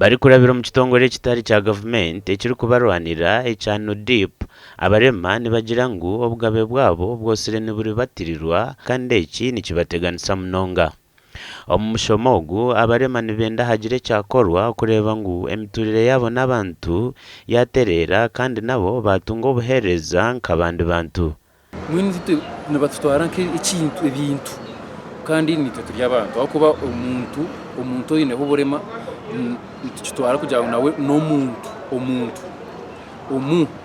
bari kurabira mu kitongore kitari cya government ekiri kubarwanira ecya NUDIP. Abarema nibagira ngo obugabe bwabo bwose niburi batirirwa kandi eki nikibateganisa munonga. Omushomogu abarema nibenda hagire cyakorwa kureba ngo emiturire yabo n'abantu yaterera kandi nabo batunga obuhereza nk'abandi bantu. Mwinzi nibatutwara nk'ikintu ebintu kandi nitwe y'abantu aho kuba umuntu yineho uburema tukitwara kugira ngo nawe no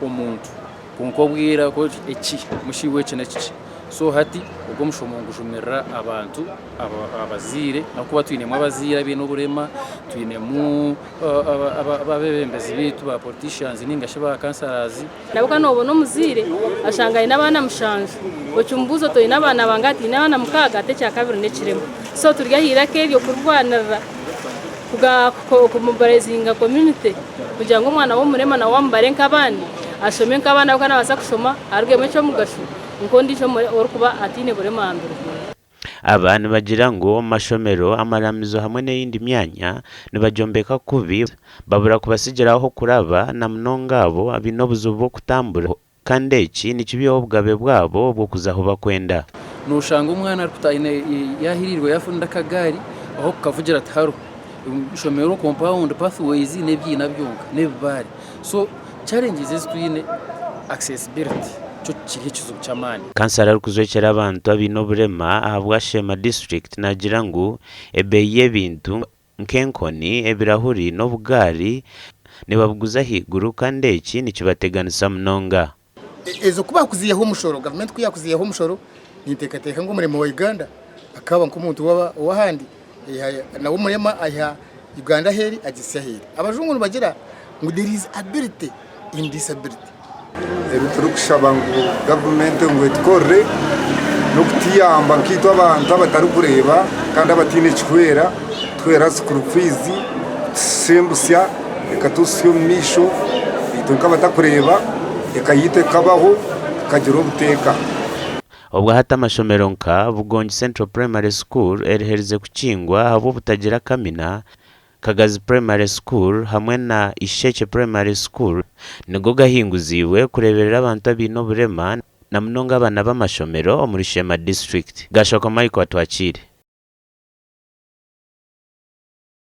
umuntu kunko bwira ko iki mushiwe cyane iki so hati ubwo mushomongo jumerera abantu abazire nakuba twinemo abazira bino burema twinemo ababembezi bitu ba politicians ningashe ba kansarazi nabuka nobo no muzire ashangaye nabana mushanje bocyumbuzo to inabana bangati nabana mukaga ate kabiri nekiremo so turya hira kebyo kurwanira kumubarezinga community kugira ngo umwana wo murema na wambare nk'abandi ashome nk'abana bako nabasa kusoma arugeme cyo mugashu nkondi cyo orkuba atine burema ambere. Abantu bagira ngo mashomero amaramizo hamwe n'indi myanya nibajombeka kubi babura kubasigiraho kuraba na mnongabo abinobuzo bwo kutambura kandi eki nikibiyo obugabe bwabo bwo kuzaho bakwenda. Nushanga umwana arikutayine yahirirwe yafunda kagari aho kukavugira taro shomero compound pathways nebyina byonka nebari so challenges twine accessibility cyo kiri kizo cyamani. Kansara rukuzwekera abantu abinoburema ahabwa Shema district nagira ngo ebeye bintu nkenkoni ebirahuri no bugari nibabuguza higuru kandi eki nikibateganisa munonga. Ezo kuba kuziyeho umushoro government kuyakuziyeho umushoro nitekateka ngo muremo wa Uganda akaba nk'umuntu wahandi nawo murema aya Uganda heri agisa heri abajungu bagira ngo there is ability in disability. Ebiturukshaba ngo government ngo itkore no kutiyamba nkito abantu abatari kureba kandi abatine kikwera twera school fees sembusya ekatusyo misho itunka batakureba ekayite kabaho kagira ubuteka. Ubwo hata amashomero nka Bugonyi Central Primary School erihereze kukingwa habo butagira kamina Kagazi Primary School hamwe na Isheke Primary School nigo gahinguziwe kureberera abantu abino burema na munonga abana b'amashomero muri Shema district. Gashaka Michael atwakire.